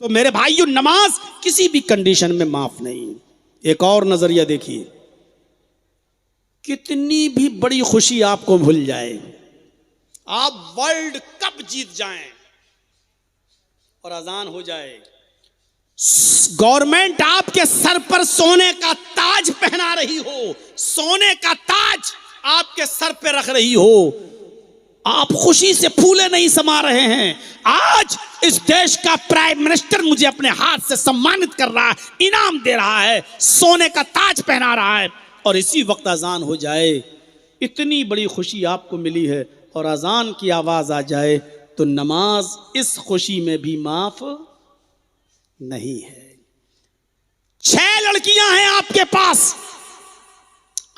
तो मेरे भाइयों, नमाज किसी भी कंडीशन में माफ नहीं। एक और नजरिया देखिए, कितनी भी बड़ी खुशी आपको भूल जाए, आप वर्ल्ड कप जीत जाएं और अजान हो जाए, गवर्नमेंट आपके सर पर सोने का ताज पहना रही हो, सोने का ताज आपके सर पे रख रही हो, आप खुशी से फूले नहीं समा रहे हैं। आज इस देश का प्राइम मिनिस्टर मुझे अपने हाथ से सम्मानित कर रहा है, इनाम दे रहा है, सोने का ताज पहना रहा है, और इसी वक्त अजान हो जाए, इतनी बड़ी खुशी आपको मिली है और अजान की आवाज आ जाए तो नमाज इस खुशी में भी माफ नहीं है। 6 लड़कियां हैं आपके पास,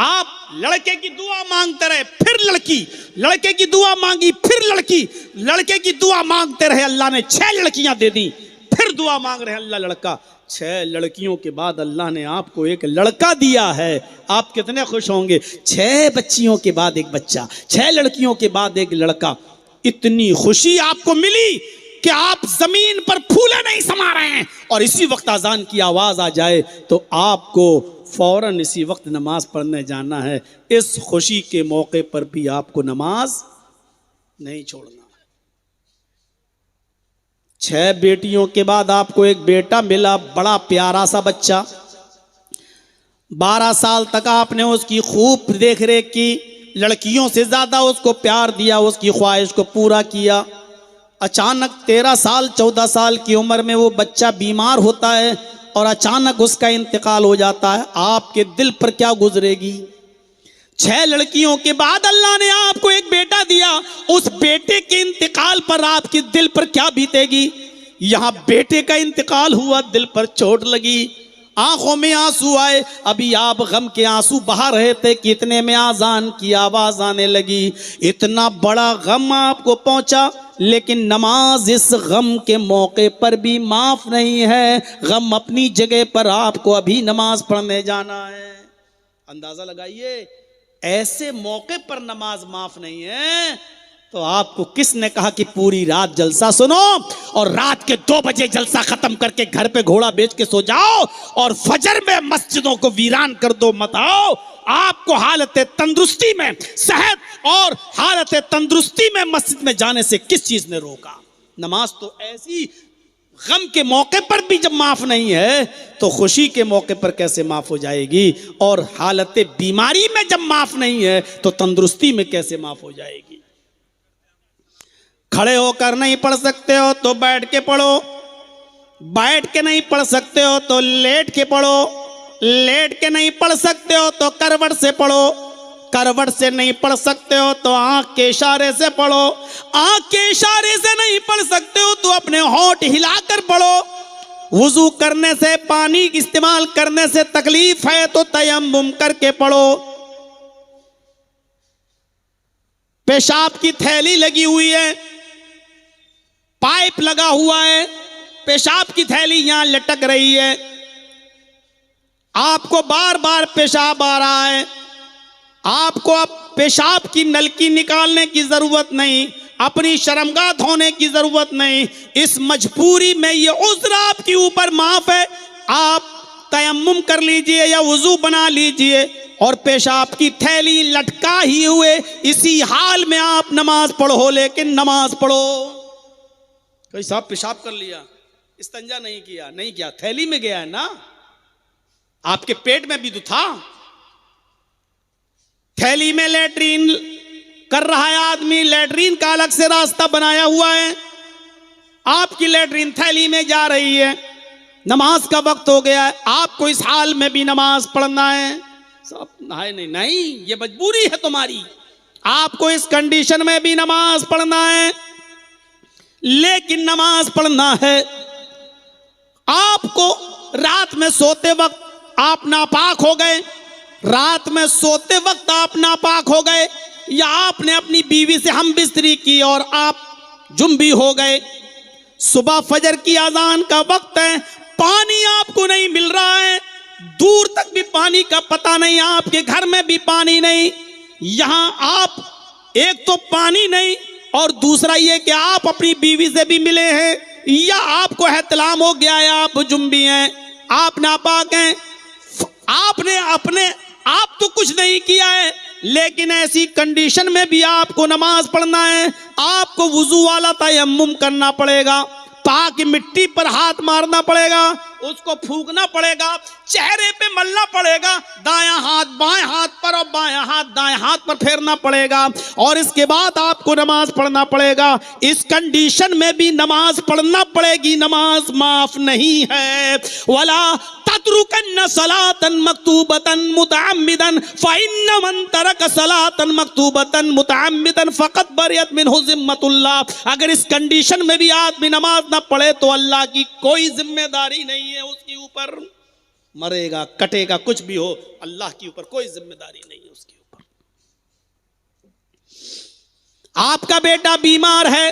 आप लड़के की दुआ मांगते रहे, फिर लड़की, लड़के की दुआ मांगी, फिर लड़की, लड़के की दुआ मांगते रहे, अल्लाह ने 6 लड़कियां दे दी, फिर दुआ मांग रहे अल्लाह लड़का। 6 लड़कियों के बाद अल्लाह ने आपको एक लड़का दिया है, आप कितने खुश होंगे। 6 बच्चियों के बाद एक बच्चा, 6 लड़कियों के बाद एक लड़का, इतनी खुशी आपको मिली कि आप जमीन पर फूले नहीं समा रहे हैं। और इसी वक्त अजान की आवाज आ जाए तो आपको फौरन इसी वक्त नमाज पढ़ने जाना है। इस खुशी के मौके पर भी आपको नमाज नहीं छोड़ना। 6 बेटियों के बाद आपको एक बेटा मिला, बड़ा प्यारा सा बच्चा, 12 साल तक आपने उसकी खूब देख रेख की, लड़कियों से ज्यादा उसको प्यार दिया, उसकी ख्वाहिश को पूरा किया। अचानक 13 साल 14 साल की उम्र में वो बच्चा बीमार होता है और अचानक उसका इंतकाल हो जाता है। आपके दिल पर क्या गुजरेगी। 6 लड़कियों के बाद अल्लाह ने आपको एक बेटा दिया, उस बेटे के इंतकाल पर आपके दिल पर क्या बीतेगी। यहां बेटे का इंतकाल हुआ, दिल पर चोट लगी, आंखों में आंसू आए, अभी आप गम के आंसू बहा रहे थे, कितने में आजान की आवाज आने लगी। इतना बड़ा गम आपको पहुंचा, लेकिन नमाज इस गम के मौके पर भी माफ नहीं है। गम अपनी जगह पर, आपको अभी नमाज पढ़ने जाना है। अंदाजा लगाइए, ऐसे मौके पर नमाज माफ नहीं है तो आपको किसने कहा कि पूरी रात जलसा सुनो और रात के 2 बजे जलसा खत्म करके घर पे घोड़ा बेच के सो जाओ और फजर में मस्जिदों को वीरान कर दो, मत आओ। आपको हालत तंदुरुस्ती में, सेहत और हालत तंदुरुस्ती में मस्जिद में जाने से किस चीज ने रोका। नमाज तो ऐसी गम के मौके पर भी जब माफ नहीं है तो खुशी के मौके पर कैसे माफ हो जाएगी। और हालत बीमारी में जब माफ नहीं है तो तंदुरुस्ती में कैसे माफ हो जाएगी। खड़े होकर नहीं पढ़ सकते हो तो बैठ के पढ़ो, बैठ के नहीं पढ़ सकते हो तो लेट के पढ़ो, लेट के नहीं पढ़ सकते हो तो करवट से पढ़ो, करवट से नहीं पढ़ सकते हो तो आंख के इशारे से पढ़ो, आंख के इशारे से नहीं पढ़ सकते हो तो अपने होंठ हिलाकर पढ़ो। वुजू करने से, पानी इस्तेमाल करने से तकलीफ है तो तयम्मुम करके पढ़ो। पेशाब की थैली लगी हुई है, पाइप लगा हुआ है, पेशाब की थैली यहां लटक रही है, आपको बार बार पेशाब आ रहा है, आपको अब पेशाब की नलकी निकालने की जरूरत नहीं, अपनी शर्मगाह धोने की जरूरत नहीं। इस मजबूरी में ये उज़्र आपके ऊपर माफ है, आप तयम्मुम कर लीजिए या वुजू बना लीजिए और पेशाब की थैली लटका ही हुए इसी हाल में आप नमाज पढ़ो। लेकिन नमाज पढ़ो, कोई साहब पेशाब कर लिया, इस्तंजा नहीं किया, नहीं किया, थैली में गया है ना, आपके पेट में भी तो था। थैली में लेटरीन कर रहा है आदमी, लेटरीन का अलग से रास्ता बनाया हुआ है, आपकी लेटरीन थैली में जा रही है, नमाज का वक्त हो गया है, आपको इस हाल में भी नमाज पढ़ना है। सब नहाए नहीं, नहीं, ये मजबूरी है तुम्हारी, आपको इस कंडीशन में भी नमाज पढ़ना है। लेकिन नमाज पढ़ना है, आपको रात में सोते वक्त आप नापाक हो गए, रात में सोते वक्त आप नापाक हो गए, या आपने अपनी बीवी से हम बिस्तरी की और आप जुम्बी हो गए, सुबह फजर की अजान का वक्त है, पानी आपको नहीं मिल रहा है, दूर तक भी पानी का पता नहीं, आपके घर में भी पानी नहीं, यहां आप एक तो पानी नहीं और दूसरा ये कि आप अपनी बीवी से भी मिले हैं या आपको एहतलाम हो गया है, आप जुम्बी हैं, आप नापाक हैं, आपने अपने आप तो कुछ नहीं किया है, लेकिन ऐसी कंडीशन में भी आपको नमाज पढ़ना है, आपको वुजू वाला तयम्मुम करना पड़ेगा, पाक मिट्टी पर हाथ मारना पड़ेगा, उसको फूंकना पड़ेगा, चेहरे पे मलना पड़ेगा, दायां हाथ बाएं हाथ पर और बायां हाथ दाएं हाथ पर फेरना पड़ेगा, और इसके बाद आपको नमाज पढ़ना पड़ेगा। इस कंडीशन में भी नमाज पढ़ना पड़ेगी, नमाज माफ नहीं है। वला ततरुकन्न सलातन मक्तूबतन मुतअम्मिदन फइन्न मन तरक सलातन मक्तूबतन मुतअम्मिदन फकत बरियत मिनहु जिम्मतुल्लाह। अगर इस कंडीशन में भी आदमी नमाज ना पढ़े तो अल्लाह की कोई जिम्मेदारी नहीं है उसके ऊपर, मरेगा कटेगा कुछ भी हो, अल्लाह के ऊपर कोई जिम्मेदारी नहीं है उसके ऊपर। आपका बेटा बीमार है,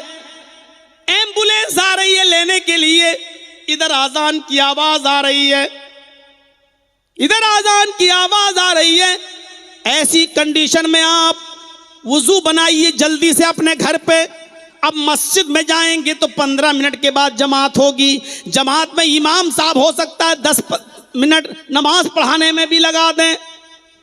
एम्बुलेंस आ रही है लेने के लिए, इधर आजान की आवाज आ रही है, इधर आजान की आवाज आ रही है, ऐसी कंडीशन में आप वुजू बनाइए जल्दी से अपने घर पे। अब मस्जिद में जाएंगे तो 15 मिनट के बाद जमात होगी, जमात में इमाम साहब हो सकता है 10 मिनट नमाज पढ़ाने में भी लगा दें,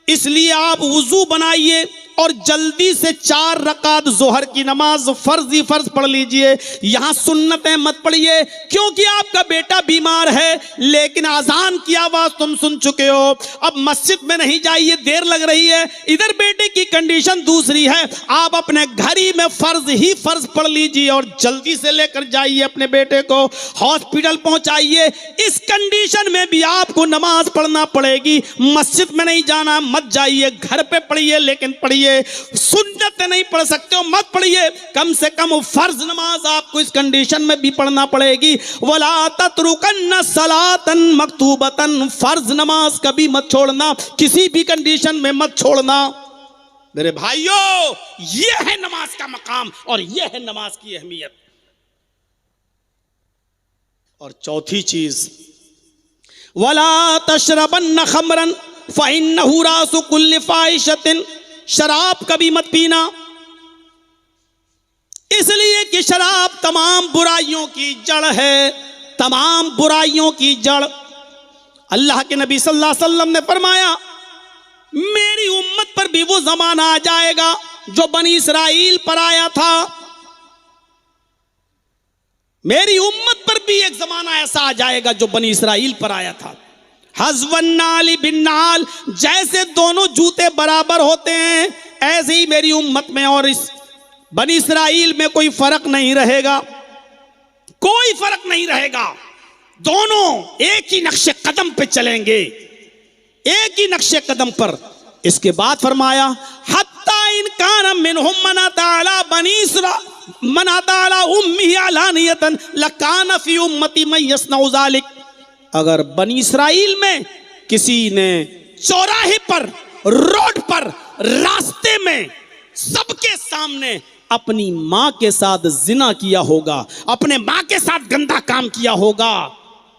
इसलिए आप वुजू बनाइए और जल्दी से 4 रकात जोहर की नमाज फर्ज ही फर्ज पढ़ लीजिए। यहां सुन्नतें मत पढ़िए, क्योंकि आपका बेटा बीमार है, लेकिन आजान की आवाज तुम सुन चुके हो, अब मस्जिद में नहीं जाइए, देर लग रही है। इधर बेटे की कंडीशन दूसरी है, आप अपने घर ही में फर्ज ही फर्ज पढ़ लीजिए और जल्दी से लेकर जाइए अपने बेटे को हॉस्पिटल पहुंचाइए। इस कंडीशन में भी आपको नमाज पढ़ना पड़ेगी, मस्जिद में नहीं जाना, मत जाइए, घर पे पढ़िए, लेकिन पढ़िए, सुन्नत नहीं पढ़ सकते हो मत पढ़िए, कम से कम फर्ज नमाज आपको इस कंडीशन में भी पढ़ना पड़ेगी। वला ततरुकन्न सलातन मक्तूबतन, फर्ज नमाज कभी मत छोड़ना, किसी भी कंडीशन में मत छोड़ना। मेरे भाइयों, ये है नमाज का मकाम और ये है नमाज की अहमियत। और चौथी चीज, वला तशरबन्न खमरन फइन्नहु रासु कुल्लि फाहिशतिन, शराब कभी मत पीना, इसलिए कि शराब तमाम बुराइयों की जड़ है, तमाम बुराइयों की जड़। अल्लाह के नबी सल्लल्लाहु अलैहि वसल्लम ने फरमाया, मेरी उम्मत पर भी वो जमाना आ जाएगा जो बनी इसराइल पर आया था, मेरी उम्मत पर भी एक जमाना ऐसा आ जाएगा जो बनी इसराइल पर आया था। हज़वन्नाल बिन्नाल, जैसे दोनों जूते बराबर होते हैं, ऐसे ही मेरी उम्मत में और इस बनी इसराइल में कोई फर्क नहीं रहेगा, कोई फर्क नहीं रहेगा, दोनों एक ही नक्शे कदम पे चलेंगे, एक ही नक्शे कदम पर। इसके बाद फरमाया, हत्ता इन कान मिनहुम मन ताला बनी इसराइल मन ताला उम्मी अलानियतन लकान फी उम्मती मन यसनउ ज़ालिक। अगर बनी इसराइल में किसी ने चौराहे पर, रोड पर, रास्ते में सबके सामने अपनी मां के साथ जिना किया होगा, अपने मां के साथ गंदा काम किया होगा,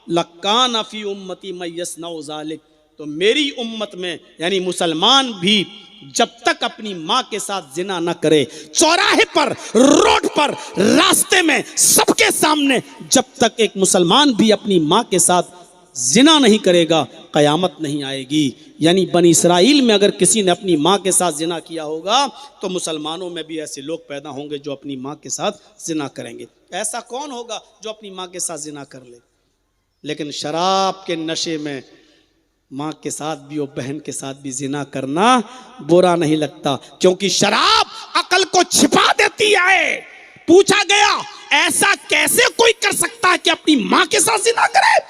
लकान फी उम्मती मन यसनउ ज़ालिक, तो मेरी उम्मत में यानी मुसलमान भी जब तक अपनी मां के साथ जिना न करे, चौराहे पर, रोड पर, रास्ते में, सबके सामने, जब तक एक मुसलमान भी अपनी मां के साथ जिना नहीं करेगा, कयामत नहीं आएगी। यानी बनी इसराइल में अगर किसी ने अपनी मां के साथ जिना किया होगा तो मुसलमानों में भी ऐसे लोग पैदा होंगे जो अपनी मां के साथ जिना करेंगे। ऐसा कौन होगा जो अपनी मां के साथ जिना कर ले? लेकिन शराब के नशे में मां के साथ भी और बहन के साथ भी जिना करना बुरा नहीं लगता, क्योंकि शराब अकल को छिपा देती है। पूछा गया, ऐसा कैसे कोई कर सकता है कि अपनी मां के साथ जिना करे?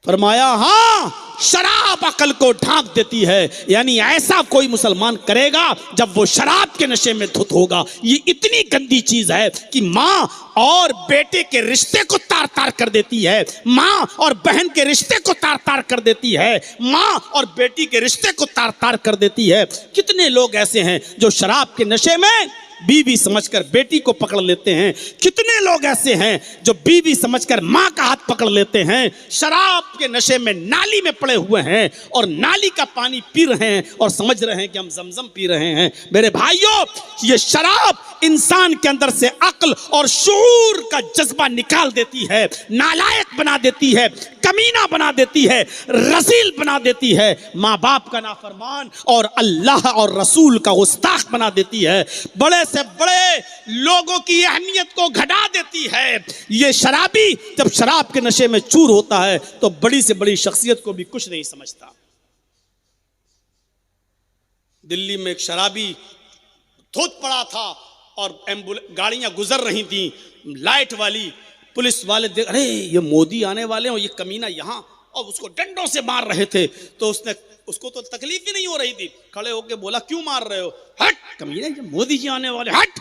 फरमाया, हाँ, शराब अकल को ढांक देती है, यानी ऐसा कोई मुसलमान करेगा जब वो शराब के नशे में धुत होगा। ये इतनी गंदी चीज है कि माँ और बेटे के रिश्ते को तार तार कर देती है, माँ और बहन के रिश्ते को तार तार कर देती है, माँ और बेटी के रिश्ते को तार तार कर देती है। कितने लोग ऐसे हैं जो शराब के नशे में बीवी समझकर बेटी को पकड़ लेते हैं। कितने लोग ऐसे हैं जो बीवी समझकर माँ का हाथ पकड़ लेते हैं, शराब के नशे में नाली में पड़े हुए हैं और नाली का पानी पी रहे हैं और समझ रहे हैं कि हम जमजम पी रहे हैं। मेरे भाइयों, ये शराब इंसान के अंदर से अक्ल और शऊर का जज्बा निकाल देती है, नालायक बना देती है, कमीना बना देती है, रसील बना देती है, माँ बाप का नाफरमान और अल्लाह और रसूल का गुस्ताख बना देती है, बड़े से बड़े लोगों की अहमियत को घटा देती है। ये शराबी जब शराब के नशे में चूर होता है तो बड़ी से बड़ी शख्सियत को भी कुछ नहीं समझता। दिल्ली में एक शराबी धुत पड़ा था और गाड़ियां गुजर रही थी लाइट वाली, पुलिस वाले देख, अरे ये मोदी आने वाले हैं और ये कमीना यहाँ, और उसको डंडों से मार रहे थे। तो उसको तो तकलीफ ही नहीं हो रही थी, खड़े होके बोला क्यों मार रहे हो? हट कमीना, ये मोदी जी आने वाले, हट।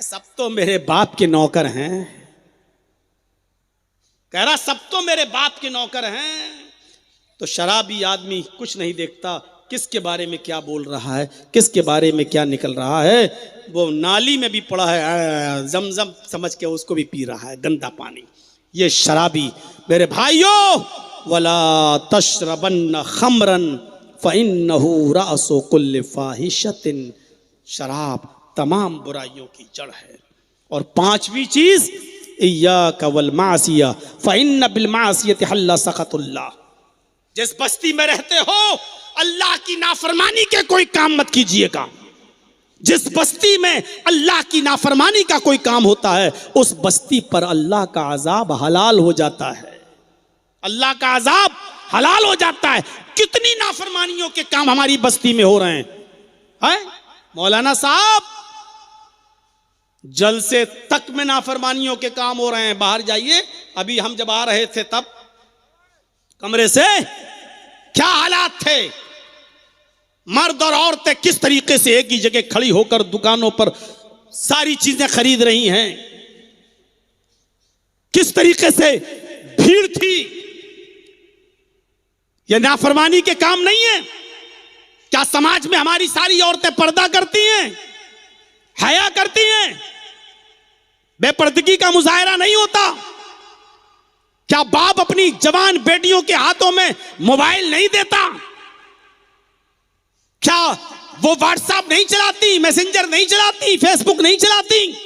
सब तो मेरे बाप के नौकर हैं, कह रहा सब तो मेरे बाप के नौकर हैं। तो शराबी आदमी कुछ नहीं देखता, किसके बारे में क्या बोल रहा है, किसके बारे में क्या निकल रहा है। वो नाली में भी पड़ा है, जमजम समझ के उसको भी पी रहा है, गंदा पानी। ये शराबी। मेरे भाइयों, वला तशरबन्न खमरन फ़इन्नहु रासु कुल्लि फ़ाहिशतिन, शराब तमाम बुराइयों की जड़ है। और पांचवी चीज, इय्याका वल मासिया फ़इन्न बिल मासियति हल्ला सखतुल्लाह। जिस बस्ती में रहते हो अल्लाह की नाफरमानी के कोई काम मत कीजिएगा। जिस बस्ती में अल्लाह की नाफरमानी का कोई काम होता है उस बस्ती पर अल्लाह का अजाब हलाल हो जाता है। अल्लाह का अजाब हलाल हो जाता है। कितनी नाफरमानियों के काम हमारी बस्ती में हो रहे हैं? मौलाना साहब, जलसे तक में नाफरमानियों के काम हो रहे हैं। बाहर जाइए, अभी हम जब आ रहे थे तब कमरे से क्या हालात थे। मर्द और औरतें किस तरीके से एक ही जगह खड़ी होकर दुकानों पर सारी चीजें खरीद रही हैं, किस तरीके से भीड़ थी। यह नाफरमानी के काम नहीं है क्या? समाज में हमारी सारी औरतें पर्दा करती हैं, हया करती हैं, बेपर्दगी का मुजाहरा नहीं होता क्या? बाप अपनी जवान बेटियों के हाथों में मोबाइल नहीं देता क्या? वो व्हाट्सएप नहीं चलाती, मैसेंजर नहीं चलाती, फेसबुक नहीं चलाती?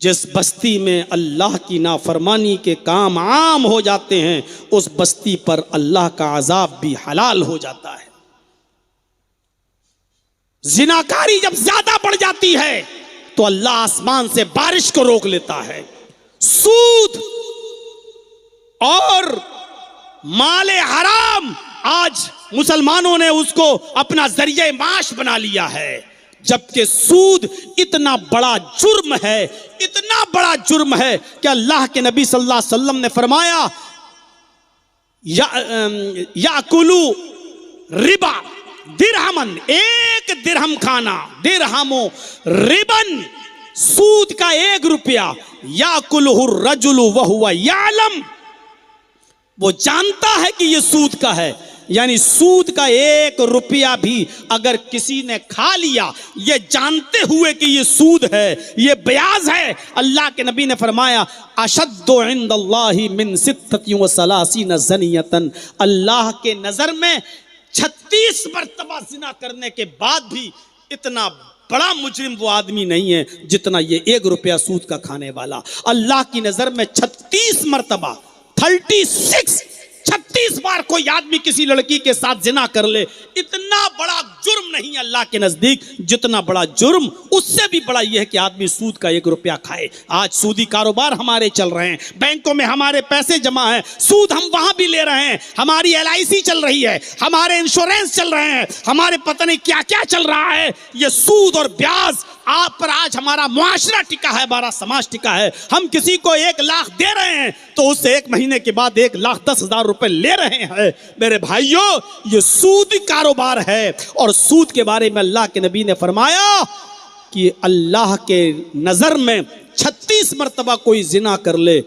जिस बस्ती में अल्लाह की नाफरमानी के काम आम हो जाते हैं उस बस्ती पर अल्लाह का अजाब भी हलाल हो जाता है। जिनाकारी जब ज्यादा बढ़ जाती है तो अल्लाह आसमान से बारिश को रोक लेता है। सूद और माले हराम, आज मुसलमानों ने उसको अपना जरिए माश बना लिया है, जबकि सूद इतना बड़ा जुर्म है, इतना बड़ा जुर्म है कि अल्लाह के नबी सल्लल्लाहु अलैहि वसल्लम ने फरमाया, याकुलु रिबा दिरहमन, एक दिरहम खाना, दिरहमो रिबन, सूद का 1 रुपया, याकुलहु रजुलु वहुवा यालम, वो जानता है कि ये सूद का है, यानी सूद का 1 रुपया भी अगर किसी ने खा लिया ये जानते हुए कि ये सूद है, ये ब्याज है, अल्लाह के नबी ने फरमाया, अशद्दु इंदल्लाहि मिन सित्तति व सलासीन ज़नियतन, अल्लाह के नजर में 36 मरतबा जिना करने के बाद भी इतना बड़ा मुजरिम वो आदमी नहीं है जितना ये 1 रुपया सूद का खाने वाला। अल्लाह की नजर में 36 मरतबा, 36 बार कोई आदमी किसी लड़की के साथ जिना कर ले, इतना बड़ा जुर्म नहीं अल्लाह के नजदीक जितना बड़ा जुर्म, उससे भी बड़ा यह है कि आदमी सूद का 1 रुपया खाए। आज सूदी कारोबार हमारे चल रहे हैं, बैंकों में हमारे पैसे जमा है, सूद हम वहां भी ले रहे हैं, हमारी LIC चल रही है, हमारे इंश्योरेंस चल रहे हैं, हमारे पता नहीं क्या क्या चल रहा है। ये सूद और ब्याज आप पर आज हमारा मुआशरा टिका है, हमारा समाज टिका है। हम किसी को 1 लाख दे रहे हैं तो उससे 1 महीने के बाद 1,10,000 रुपए ले रहे हैं। मेरे भाइयों, ये सूदी कारोबार है। और सूद के बारे में अल्लाह के नबी ने फरमाया कि अल्लाह के नजर में 36 मरतबा कोई जिना कर ले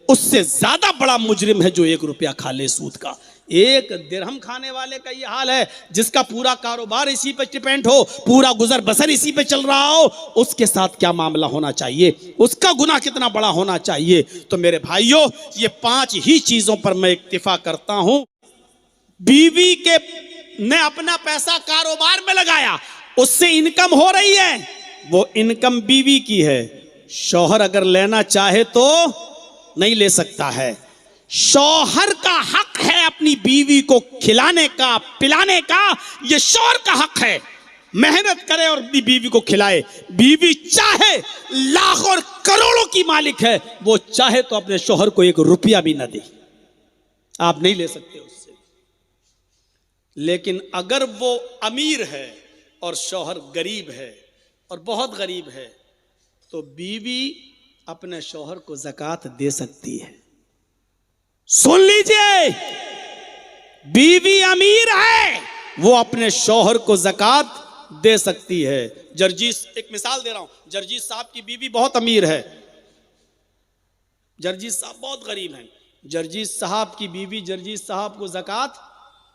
उससे ज्यादा बड़ा मुजरिम है जो 1 रुपया खा ले सूद का। एक दिरहम खाने वाले का ये हाल है, जिसका पूरा कारोबार इसी पे डिपेंड हो, पूरा गुजर बसर इसी पे चल रहा हो, उसके साथ क्या मामला होना चाहिए, उसका गुनाह कितना बड़ा होना चाहिए। तो मेरे भाइयों, ये 5 ही चीजों पर मैं इत्तिफाक करता हूं। बीवी के ने अपना पैसा कारोबार में लगाया, उससे इनकम हो रही है, वो इनकम बीवी की है। शौहर अगर लेना चाहे तो नहीं ले सकता है। शौहर का हक है अपनी बीवी को खिलाने का, पिलाने का, ये शौहर का हक है। मेहनत करे और अपनी बीवी को खिलाए। बीवी चाहे लाखों और करोड़ों की मालिक है, वो चाहे तो अपने शौहर को 1 रुपया भी ना दे, आप नहीं ले सकते उससे। लेकिन अगर वो अमीर है और शौहर गरीब है और बहुत गरीब है, तो बीवी अपने शौहर को ज़कात दे सकती है। सुन लीजिए, बीवी अमीर है, वो अपने शौहर को ज़कात दे सकती है। जर्जीस, एक मिसाल दे रहा हूं, जर्जीस साहब की बीवी बहुत अमीर है, जर्जीस साहब बहुत गरीब हैं। जर्जीस साहब की बीवी जर्जीस साहब को ज़कात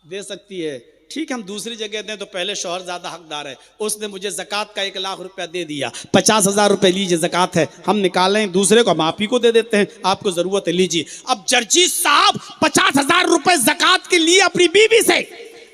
दे सकती है। ठीक है, हम दूसरी जगह दें तो पहले शौहर ज्यादा हकदार है। उसने मुझे ज़कात का 1 लाख रुपया दे दिया, 50,000 रुपए लीजिए ज़कात है, हम निकालें, दूसरे को हम आप ही को दे देते हैं, आपको जरूरत है लीजिए। अब जर्जीस साहब 50,000 रुपए ज़कात के लिए अपनी बीवी से,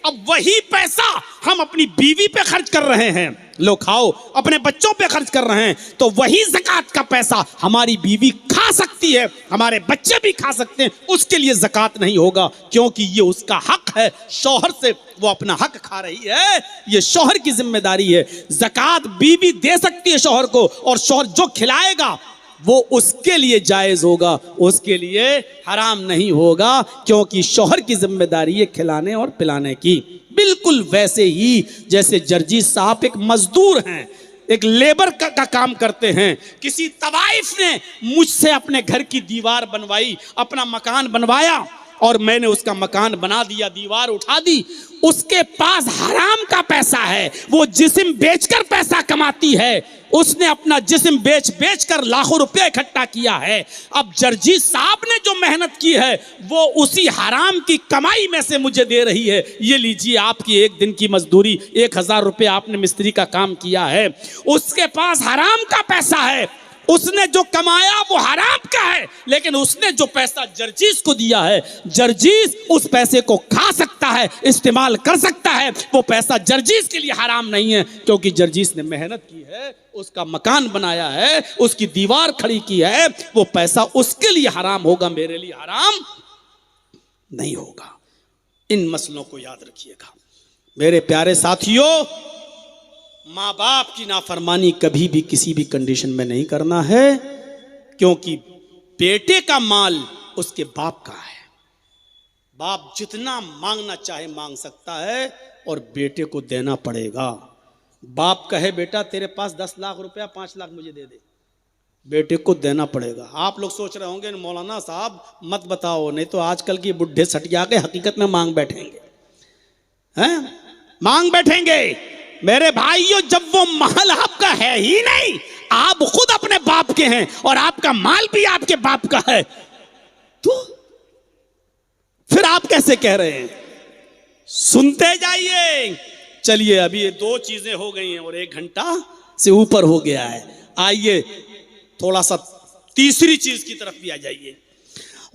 अब वही पैसा हम अपनी बीवी पे खर्च कर रहे हैं, लो खाओ, अपने बच्चों पे खर्च कर रहे हैं, तो वही ज़कात का पैसा हमारी बीवी खा सकती है, हमारे बच्चे भी खा सकते हैं, उसके लिए ज़कात नहीं होगा, क्योंकि ये उसका हक है। शौहर से वो अपना हक खा रही है, ये शौहर की जिम्मेदारी है। ज़कात बीवी दे सकती है शौहर को, और शौहर जो खिलाएगा वो उसके लिए जायज होगा, उसके लिए हराम नहीं होगा, क्योंकि शौहर की जिम्मेदारी है खिलाने और पिलाने की। बिल्कुल वैसे ही जैसे जर्जीस साहब एक मजदूर हैं, एक लेबर का काम करते हैं। किसी तवाइफ ने मुझसे अपने घर की दीवार बनवाई, अपना मकान बनवाया, और मैंने उसका मकान बना दिया, दीवार उठा दी। उसके पास हराम का पैसा है, वो जिस्म बेचकर पैसा कमाती है, उसने अपना जिस्म बेच कर लाखों रुपए इकट्ठा किया है। अब जर्जीस साहब ने जो मेहनत की है वो उसी हराम की कमाई में से मुझे दे रही है। ये लीजिए आपकी 1 दिन की मजदूरी, 1,000 रुपए आपने मिस्त्री का काम किया है। उसके पास हराम का पैसा है, उसने जो कमाया वो हराम का है, लेकिन उसने जो पैसा जर्जीस को दिया है, जर्जीस उस पैसे को खा सकता है, इस्तेमाल कर सकता है। वो पैसा जर्जीस के लिए हराम नहीं है, क्योंकि जर्जीस ने मेहनत की है, उसका मकान बनाया है, उसकी दीवार खड़ी की है, वो पैसा उसके लिए हराम होगा, मेरे लिए हराम नहीं होगा। इन मसलों को याद रखिएगा मेरे प्यारे साथियों। माँ बाप की नाफरमानी कभी भी किसी भी कंडीशन में नहीं करना है, क्योंकि बेटे का माल उसके बाप का है। बाप जितना मांगना चाहे मांग सकता है, और बेटे को देना पड़ेगा। बाप कहे बेटा तेरे पास 10 लाख रुपया, 5 लाख मुझे दे दे, बेटे को देना पड़ेगा। आप लोग सोच रहे होंगे मौलाना साहब मत बताओ, नहीं तो आजकल की बुढ़े सटिया के हकीकत में मांग बैठेंगे, हैं, मांग बैठेंगे। मेरे भाइयों, जब वो माल आपका है ही नहीं, आप खुद अपने बाप के हैं और आपका माल भी आपके बाप का है, तो फिर आप कैसे कह रहे हैं? सुनते जाइए। चलिए, अभी ये 2 चीजें हो गई हैं और 1 घंटा से ऊपर हो गया है। आइए थोड़ा सा तीसरी चीज की तरफ भी आ जाइए।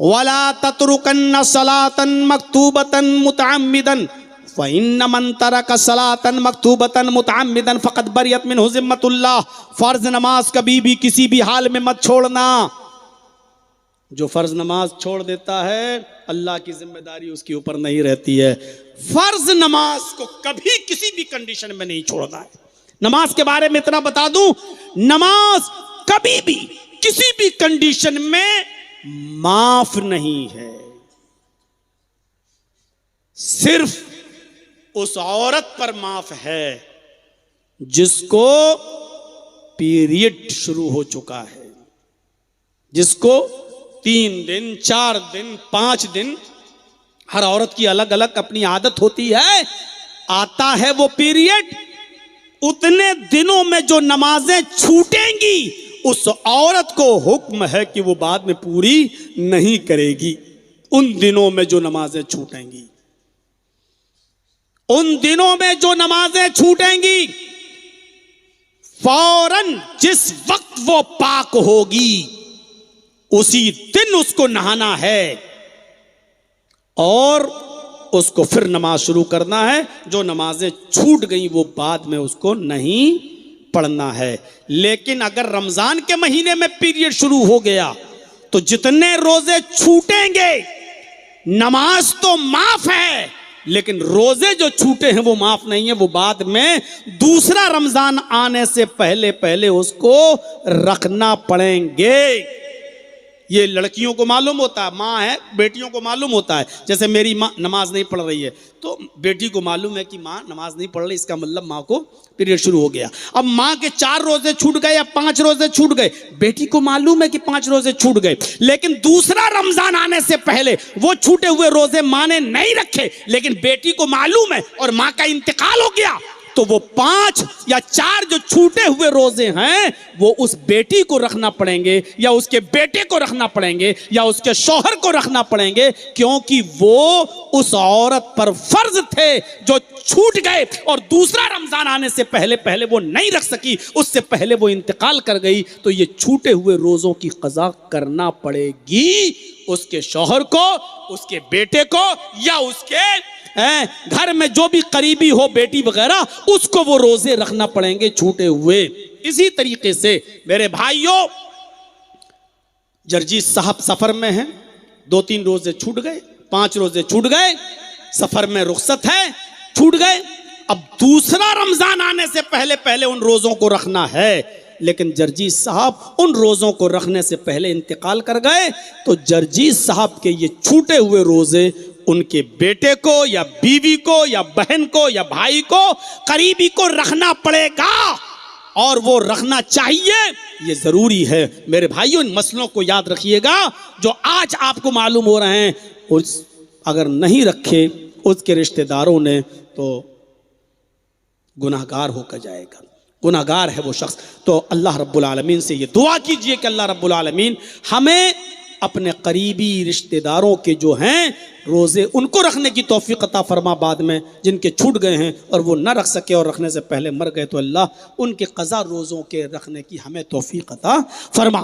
वला ततरुकन्न सलातन मक्तूबतन मुतअम्मिदन फ़इन्न मन तरक सलातन मक्तूबतन मुतअम्मिदन फ़क़द बरियत मिन्हु ज़िम्मतुल्लाह। फर्ज नमाज कभी भी किसी भी हाल में मत छोड़ना। जो फर्ज नमाज छोड़ देता है, अल्लाह की जिम्मेदारी उसके ऊपर नहीं रहती है। फर्ज नमाज को कभी किसी भी कंडीशन में नहीं छोड़ना है। नमाज के बारे में इतना बता दूं, नमाज कभी भी किसी भी कंडीशन में माफ नहीं है। सिर्फ उस औरत पर माफ है जिसको पीरियड शुरू हो चुका है, जिसको 3 दिन 4 दिन 5 दिन, हर औरत की अलग अलग अपनी आदत होती है, आता है वो पीरियड। उतने दिनों में जो नमाजें छूटेंगी, उस औरत को हुक्म है कि वो बाद में पूरी नहीं करेगी। उन दिनों में जो नमाजें छूटेंगी, उन दिनों में जो नमाजें छूटेंगी, फौरन जिस वक्त वो पाक होगी उसी दिन उसको नहाना है और उसको फिर नमाज शुरू करना है। जो नमाजें छूट गई वो बाद में उसको नहीं पढ़ना है। लेकिन अगर रमजान के महीने में पीरियड शुरू हो गया तो जितने रोजे छूटेंगे, नमाज तो माफ है लेकिन रोजे जो छूटे हैं वो माफ नहीं है, वो बाद में दूसरा रमजान आने से पहले पहले उसको रखना पड़ेंगे। ये लड़कियों को मालूम होता है, माँ है, बेटियों को मालूम होता है। जैसे मेरी माँ नमाज नहीं पढ़ रही है तो बेटी को मालूम है कि माँ नमाज नहीं पढ़ रही, इसका मतलब माँ को पीरियड शुरू हो गया। अब माँ के 4 रोजे छूट गए या 5 रोजे छूट गए, बेटी को मालूम है कि 5 रोजे छूट गए, लेकिन दूसरा रमजान आने से पहले वो छूटे हुए रोजे माँ ने नहीं रखे, लेकिन बेटी को मालूम है और माँ का इंतकाल हो गया, तो वो 5 या 4 जो छूटे हुए रोजे हैं वो उस बेटी को रखना पड़ेंगे या उसके बेटे को रखना पड़ेंगे या उसके शौहर को रखना पड़ेंगे, क्योंकि वो उस औरत पर फर्ज थे जो छूट गए और दूसरा रमजान आने से पहले पहले वो नहीं रख सकी, उससे पहले वो इंतकाल कर गई। तो ये छूटे हुए रोजों की कज़ा करना पड़ेगी उसके शौहर को, उसके बेटे को या उसके घर में जो भी करीबी हो, बेटी वगैरह, उसको वो रोजे रखना पड़ेंगे छूटे हुए। इसी तरीके से मेरे भाइयों, जर्जी साहब सफर में हैं, 2-3 रोजे छूट गए, 5 रोजे छूट गए, सफर में रुखसत है, छूट गए। अब दूसरा रमजान आने से पहले पहले उन रोजों को रखना है, लेकिन जर्जी साहब उन रोजों को रखने से पहले इंतकाल कर गए, तो जर्जी साहब के ये छूटे हुए रोजे उनके बेटे को या बीवी को या बहन को या भाई को, करीबी को रखना पड़ेगा और वो रखना चाहिए, ये जरूरी है। मेरे भाइयों, इन मसलों को याद रखिएगा जो आज आपको मालूम हो रहे हैं, उस अगर नहीं रखे उसके रिश्तेदारों ने तो गुनाहगार होकर जाएगा, गुनाहगार है वो शख्स। तो अल्लाह रब्बुल आलमीन से ये दुआ कीजिए कि अल्लाह रब्बुल आलमीन हमें अपने करीबी रिश्तेदारों के जो हैं रोज़े उनको रखने की तौफीक अता फरमा, बाद में जिनके छूट गए हैं और वो न रख सके और रखने से पहले मर गए, तो अल्लाह उनके क़ज़ा रोज़ों के रखने की हमें तौफीक अता फरमा।